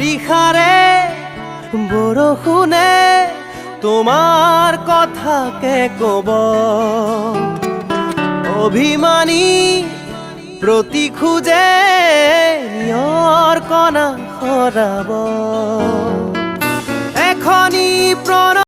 বাৰিষাৰে বৰষুণে তোমাৰ কথাকে কব অভিমানী প্ৰতি খোজে নিয়ৰ কণা সৰাব এখনি